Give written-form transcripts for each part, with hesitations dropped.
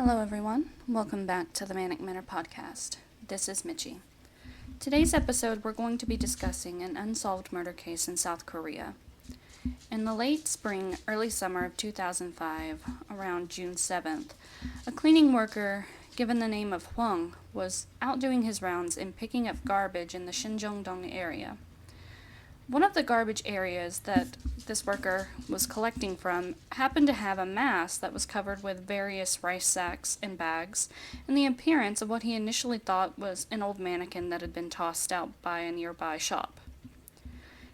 Hello everyone, welcome back to the Manic Manor podcast. This is Mitchie. Today's episode we're going to be discussing an unsolved murder case in South Korea. In the late spring, early summer of 2005, around June 7th, a cleaning worker given the name of Hwang was out doing his rounds and picking up garbage in the Shinjeong area. One of the garbage areas that this worker was collecting from happened to have a mass that was covered with various rice sacks and bags, and the appearance of what he initially thought was an old mannequin that had been tossed out by a nearby shop.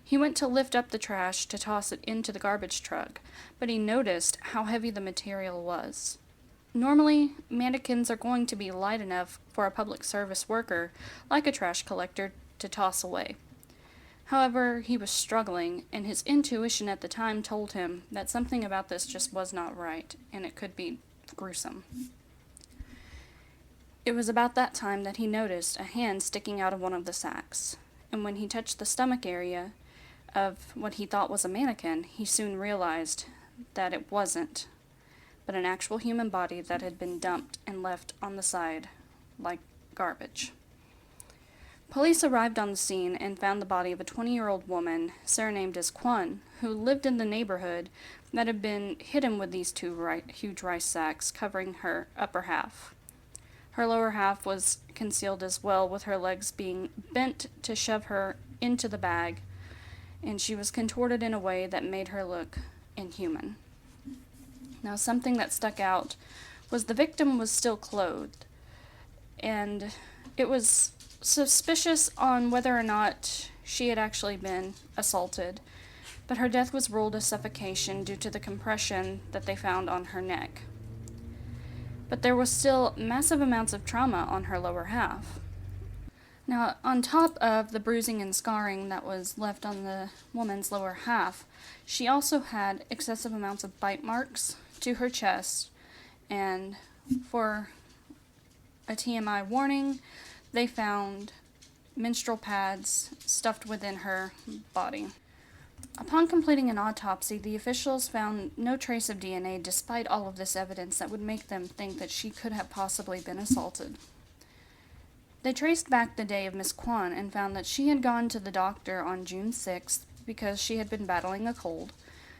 He went to lift up the trash to toss it into the garbage truck, but he noticed how heavy the material was. Normally, mannequins are going to be light enough for a public service worker, like a trash collector, to toss away. However, he was struggling, and his intuition at the time told him that something about this just was not right, and it could be gruesome. It was about that time that he noticed a hand sticking out of one of the sacks, and when he touched the stomach area of what he thought was a mannequin, he soon realized that it wasn't, but an actual human body that had been dumped and left on the side like garbage. Police arrived on the scene and found the body of a 20-year-old woman, surnamed as Kwon, who lived in the neighborhood that had been hidden with these two huge rice sacks covering her upper half. Her lower half was concealed as well, with her legs being bent to shove her into the bag, and she was contorted in a way that made her look inhuman. Now, something that stuck out was the victim was still clothed, and it was suspicious on whether or not she had actually been assaulted, but her death was ruled as suffocation due to the compression that they found on her neck. But there was still massive amounts of trauma on her lower half. Now, on top of the bruising and scarring that was left on the woman's lower half, she also had excessive amounts of bite marks to her chest, and for a TMI warning, they found menstrual pads stuffed within her body. Upon completing an autopsy, the officials found no trace of DNA despite all of this evidence that would make them think that she could have possibly been assaulted. They traced back the day of Miss Kwon and found that she had gone to the doctor on June 6th because she had been battling a cold,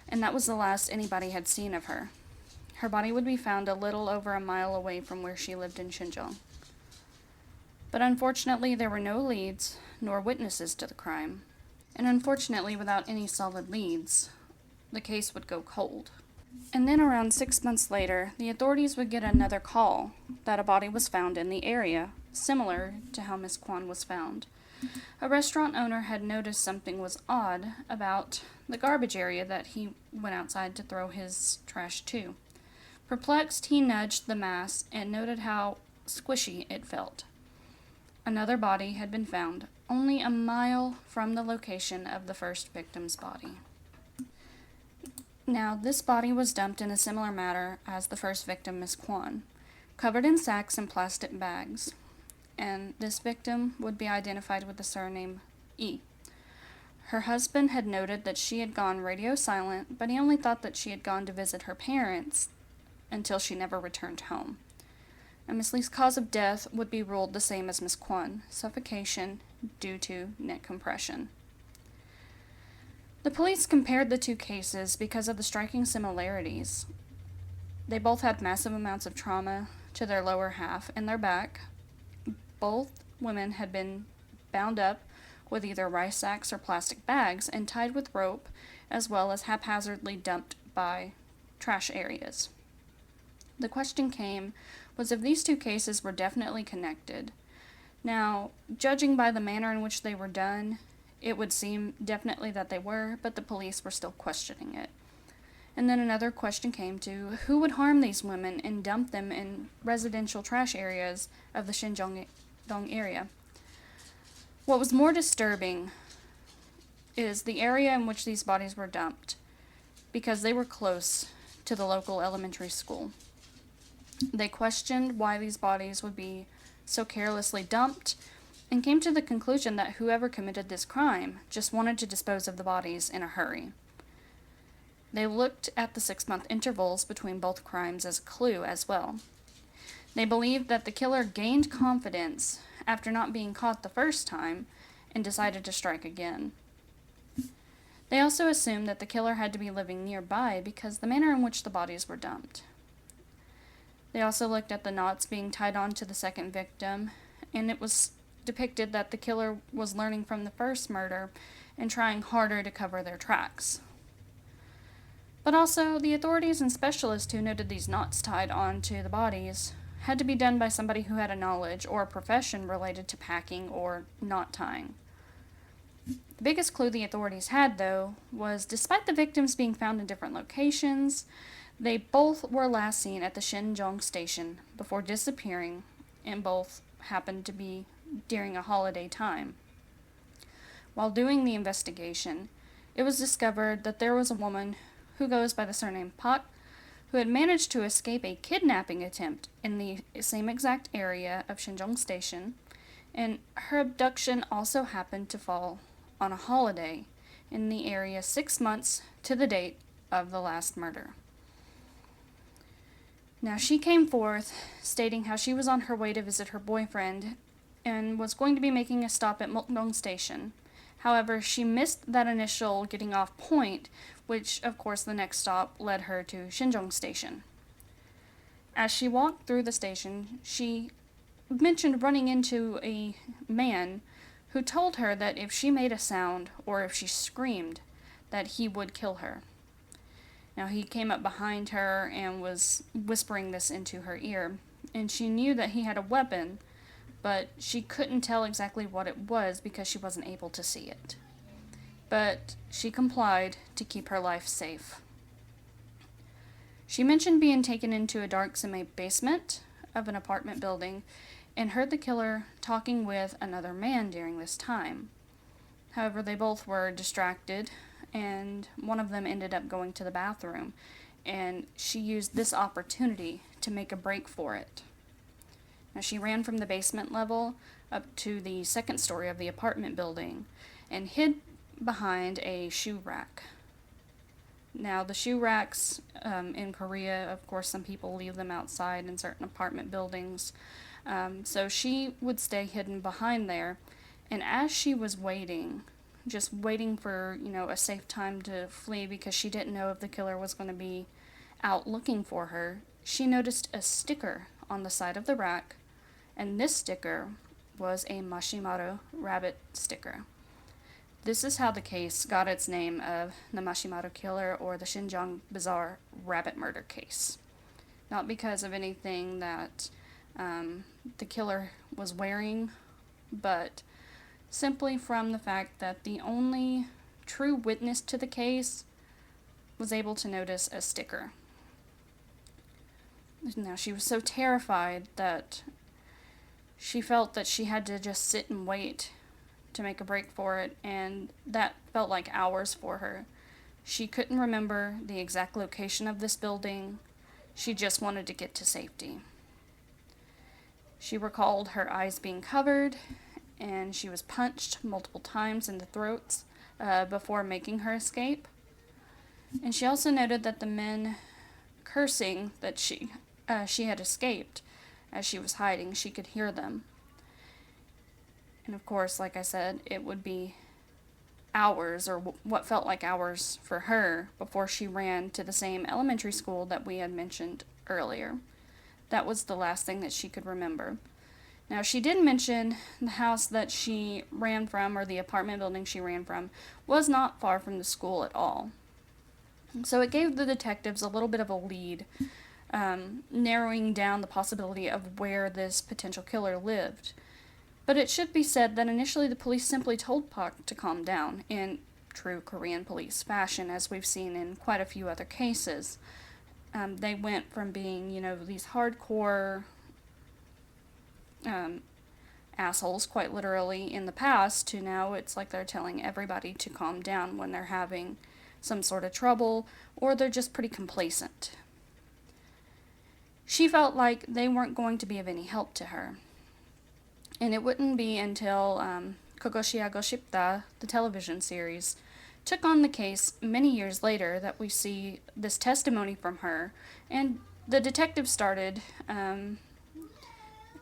and that was the last anybody had seen of her. Her body would be found a little over a mile away from where she lived in Shinjeong. But unfortunately, there were no leads nor witnesses to the crime. And unfortunately, without any solid leads, the case would go cold. And then around 6 months later, the authorities would get another call that a body was found in the area, similar to how Miss Kwon was found. A restaurant owner had noticed something was odd about the garbage area that he went outside to throw his trash to. Perplexed, he nudged the mass and noted how squishy it felt. Another body had been found only a mile from the location of the first victim's body. Now, this body was dumped in a similar manner as the first victim, Miss Kwon, covered in sacks and plastic bags, and this victim would be identified with the surname E. Her husband had noted that she had gone radio silent, but he only thought that she had gone to visit her parents until she never returned home. And Miss Lee's cause of death would be ruled the same as Miss Kwon, suffocation due to neck compression. The police compared the two cases because of the striking similarities. They both had massive amounts of trauma to their lower half and their back. Both women had been bound up with either rice sacks or plastic bags and tied with rope, as well as haphazardly dumped by trash areas. The question was if these two cases were definitely connected. Now, judging by the manner in which they were done, it would seem definitely that they were, but the police were still questioning it. And then another question came to who would harm these women and dump them in residential trash areas of the Shinjeong area. What was more disturbing is the area in which these bodies were dumped, because they were close to the local elementary school. They questioned why these bodies would be so carelessly dumped and came to the conclusion that whoever committed this crime just wanted to dispose of the bodies in a hurry. They looked at the 6-month intervals between both crimes as a clue as well. They believed that the killer gained confidence after not being caught the first time and decided to strike again. They also assumed that the killer had to be living nearby because the manner in which the bodies were dumped. They also looked at the knots being tied on to the second victim, and it was depicted that the killer was learning from the first murder and trying harder to cover their tracks. But also, the authorities and specialists who noted these knots tied onto the bodies had to be done by somebody who had a knowledge or a profession related to packing or knot tying. The biggest clue the authorities had, though, was despite the victims being found in different locations, they both were last seen at the Shenzhong station before disappearing, and both happened to be during a holiday time. While doing the investigation, it was discovered that there was a woman who goes by the surname Pak, who had managed to escape a kidnapping attempt in the same exact area of Shenzhong station, and her abduction also happened to fall on a holiday in the area 6 months to the date of the last murder. Now, she came forth stating how she was on her way to visit her boyfriend and was going to be making a stop at Mokdong Station. However, she missed that initial getting off point, which, of course, the next stop led her to Shenzhong Station. As she walked through the station, she mentioned running into a man who told her that if she made a sound or if she screamed, that he would kill her. Now, he came up behind her and was whispering this into her ear, and she knew that he had a weapon, but she couldn't tell exactly what it was because she wasn't able to see it. But she complied to keep her life safe. She mentioned being taken into a dark semi-basement of an apartment building and heard the killer talking with another man during this time. However, they both were distracted, and one of them ended up going to the bathroom, and she used this opportunity to make a break for it. Now, she ran from the basement level up to the second story of the apartment building and hid behind a shoe rack. Now, the shoe racks in Korea, of course, some people leave them outside in certain apartment buildings. So she would stay hidden behind there, and as she was waiting, just waiting for, a safe time to flee because she didn't know if the killer was going to be out looking for her, she noticed a sticker on the side of the rack, and this sticker was a Mashimaro Rabbit sticker. This is how the case got its name of the Mashimaro Killer, or the Xinjiang Bizarre Rabbit Murder Case. Not because of anything that the killer was wearing, but simply from the fact that the only true witness to the case was able to notice a sticker. Now, she was so terrified that she felt that she had to just sit and wait to make a break for it, and that felt like hours for her. She couldn't remember the exact location of this building. She just wanted to get to safety. She recalled her eyes being covered, and she was punched multiple times in the throats before making her escape. And she also noted that the men cursing that she had escaped as she was hiding, she could hear them. And of course, like I said, it would be hours, or what felt like hours for her, before she ran to the same elementary school that we had mentioned earlier. That was the last thing that she could remember. Now, she did mention the house that she ran from, or the apartment building she ran from, was not far from the school at all. So it gave the detectives a little bit of a lead, narrowing down the possibility of where this potential killer lived. But it should be said that initially the police simply told Park to calm down, in true Korean police fashion, as we've seen in quite a few other cases. They went from being, these hardcore assholes, quite literally, in the past, to now it's like they're telling everybody to calm down when they're having some sort of trouble, or they're just pretty complacent. She felt like they weren't going to be of any help to her. And it wouldn't be until Kogoshia Goshipta, the television series, took on the case many years later that we see this testimony from her, and the detective started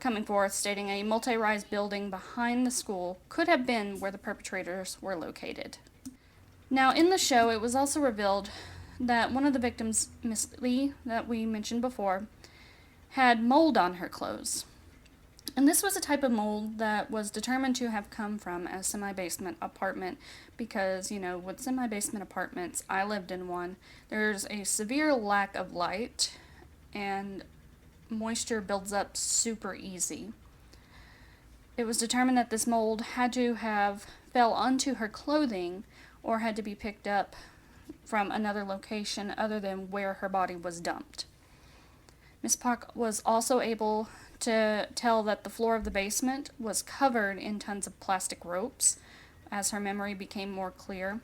coming forth stating a multi-rise building behind the school could have been where the perpetrators were located. Now, in the show, it was also revealed that one of the victims, Miss Lee, that we mentioned before, had mold on her clothes. And this was a type of mold that was determined to have come from a semi-basement apartment because, with semi-basement apartments, I lived in one, there's a severe lack of light and moisture builds up super easy. It was determined that this mold had to have fell onto her clothing or had to be picked up from another location other than where her body was dumped. Miss Park was also able to tell that the floor of the basement was covered in tons of plastic ropes as her memory became more clear.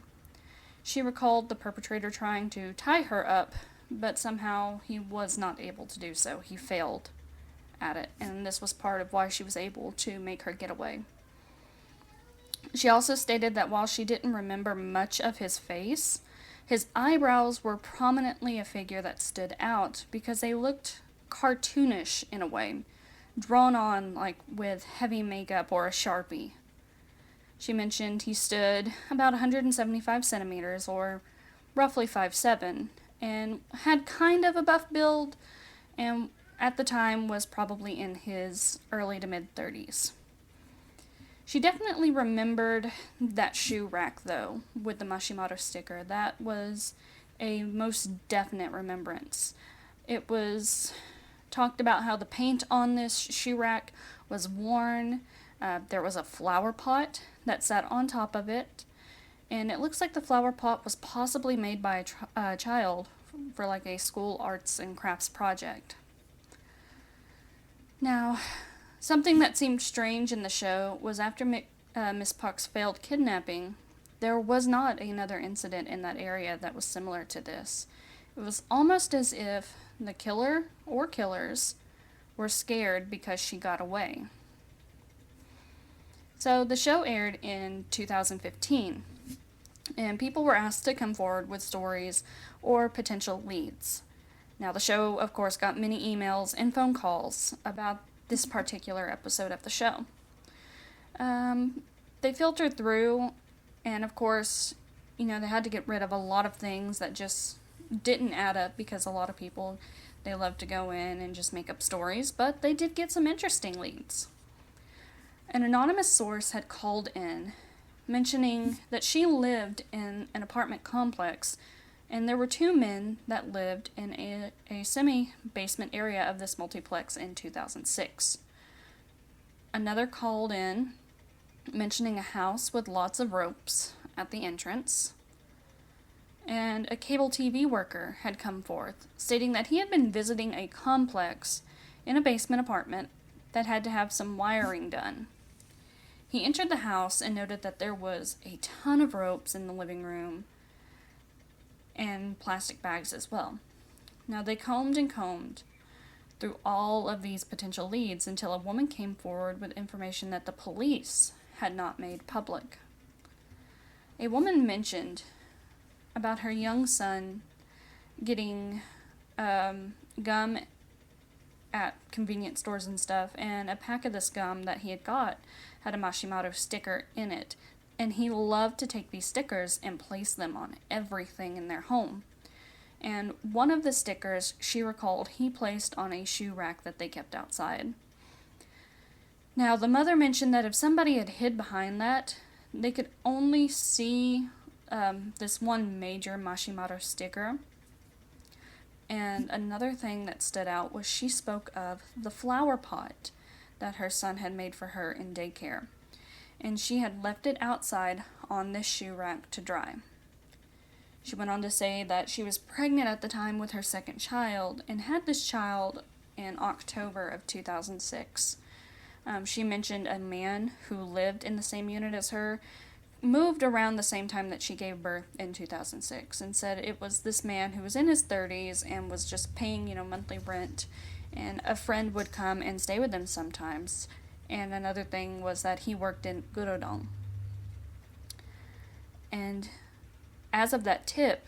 She recalled the perpetrator trying to tie her up, but somehow he was not able to do so. He failed at it, and this was part of why she was able to make her get away. She also stated that while she didn't remember much of his face, his eyebrows were prominently a figure that stood out because they looked cartoonish in a way, drawn on like with heavy makeup or a Sharpie. She mentioned he stood about 175 centimeters or roughly 5'7", and had kind of a buff build, and at the time was probably in his early to mid-30s. She definitely remembered that shoe rack, though, with the Mashimaro sticker. That was a most definite remembrance. It was talked about how the paint on this shoe rack was worn. There was a flower pot that sat on top of it, and it looks like the flower pot was possibly made by a child for like a school arts and crafts project. Now, something that seemed strange in the show was after Miss Park's failed kidnapping, there was not another incident in that area that was similar to this. It was almost as if the killer or killers were scared because she got away. So the show aired in 2015, and people were asked to come forward with stories or potential leads. Now, the show, of course, got many emails and phone calls about this particular episode of the show. They filtered through, and of course, they had to get rid of a lot of things that just didn't add up because a lot of people, they love to go in and just make up stories, but they did get some interesting leads. An anonymous source had called in, mentioning that she lived in an apartment complex, and there were two men that lived in a semi-basement area of this multiplex in 2006. Another called in, mentioning a house with lots of ropes at the entrance, and a cable TV worker had come forth, stating that he had been visiting a complex in a basement apartment that had to have some wiring done. He entered the house and noted that there was a ton of ropes in the living room and plastic bags as well. Now, they combed and combed through all of these potential leads until a woman came forward with information that the police had not made public. A woman mentioned about her young son getting gum at convenience stores and stuff, and a pack of this gum that he had got had a Mashimaro sticker in it, and he loved to take these stickers and place them on everything in their home. And one of the stickers, she recalled, he placed on a shoe rack that they kept outside. Now, the mother mentioned that if somebody had hid behind that, they could only see this one major Mashimaro sticker. And another thing that stood out was she spoke of the flower pot that her son had made for her in daycare. And she had left it outside on this shoe rack to dry. She went on to say that she was pregnant at the time with her second child and had this child in October of 2006. She mentioned a man who lived in the same unit as her moved around the same time that she gave birth in 2006, and said it was this man who was in his 30s and was just paying, monthly rent, and a friend would come and stay with them sometimes. And another thing was that he worked in Gurodong. And as of that tip,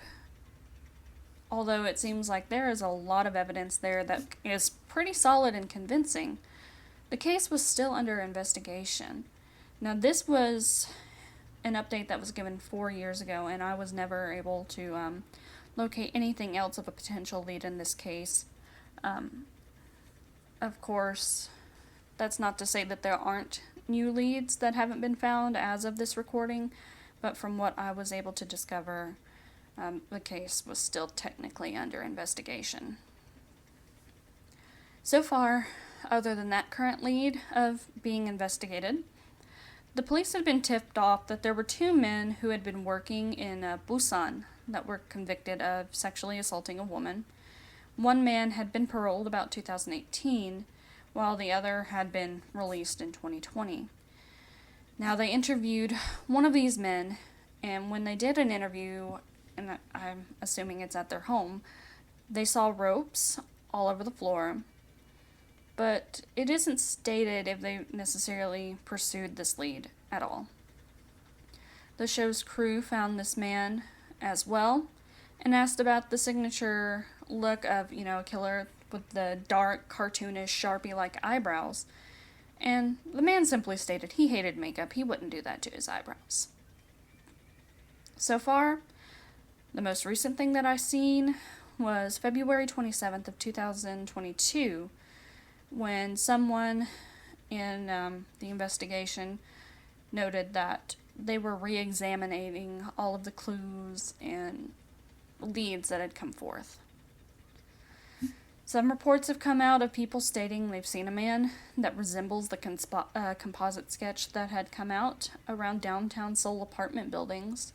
although it seems like there is a lot of evidence there that is pretty solid and convincing, The case was still under investigation. Now, this was an update that was given 4 years ago, and I was never able to locate anything else of a potential lead in this case. Of course, that's not to say that there aren't new leads that haven't been found as of this recording, but from what I was able to discover, the case was still technically under investigation. So far, other than that current lead of being investigated, the police had been tipped off that there were 2 men who had been working in Busan that were convicted of sexually assaulting a woman. One man had been paroled about 2018, while the other had been released in 2020. Now, they interviewed one of these men, and when they did an interview, and I'm assuming it's at their home, they saw ropes all over the floor, but it isn't stated if they necessarily pursued this lead at all. The show's crew found this man as well, and asked about the signature look of, a killer with the dark, cartoonish, Sharpie-like eyebrows. And the man simply stated he hated makeup. He wouldn't do that to his eyebrows. So far, the most recent thing that I've seen was February 27th of 2022, when someone in the investigation noted that they were re-examining all of the clues and leads that had come forth. Some reports have come out of people stating they've seen a man that resembles the composite sketch that had come out around downtown Seoul apartment buildings.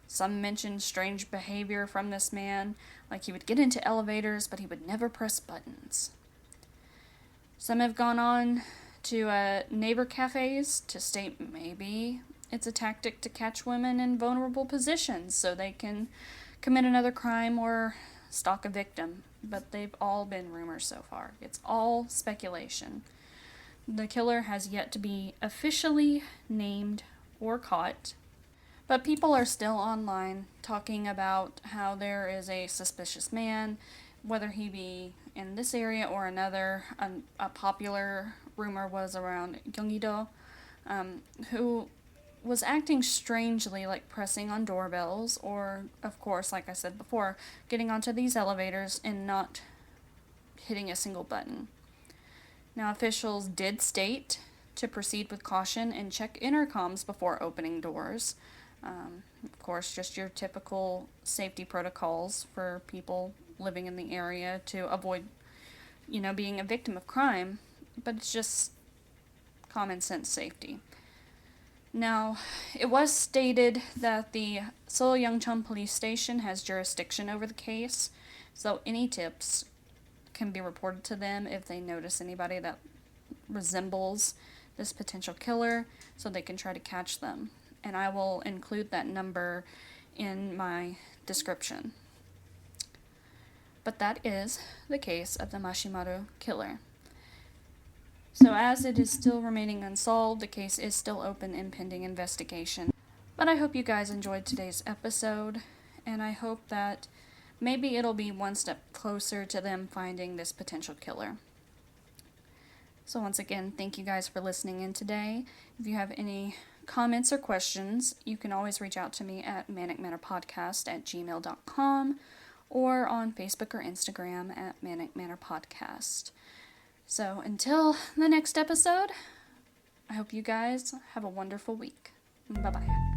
Some mentioned strange behavior from this man, like he would get into elevators, but he would never press buttons. Some have gone on to neighbor cafes to state maybe it's a tactic to catch women in vulnerable positions so they can commit another crime or stalk a victim. But they've all been rumors so far. It's all speculation. The killer has yet to be officially named or caught, but people are still online talking about how there is a suspicious man, whether he be in this area or another. A popular rumor was around Gyeonggi-do, who was acting strangely, like pressing on doorbells or, of course, like I said before, getting onto these elevators and not hitting a single button. Now, officials did state to proceed with caution and check intercoms before opening doors. Of course, just your typical safety protocols for people living in the area to avoid, being a victim of crime, but it's just common sense safety. Now, it was stated that the Seoul Yangcheon police station has jurisdiction over the case, so any tips can be reported to them if they notice anybody that resembles this potential killer, so they can try to catch them. And I will include that number in my description. But that is the case of the Mashimaro Killer. So as it is still remaining unsolved, the case is still open and pending investigation. But I hope you guys enjoyed today's episode, and I hope that maybe it'll be one step closer to them finding this potential killer. So once again, thank you guys for listening in today. If you have any comments or questions, you can always reach out to me at manicmatterpodcast@gmail.com or on Facebook or Instagram at manicmatterpodcast. So until the next episode, I hope you guys have a wonderful week. Bye-bye.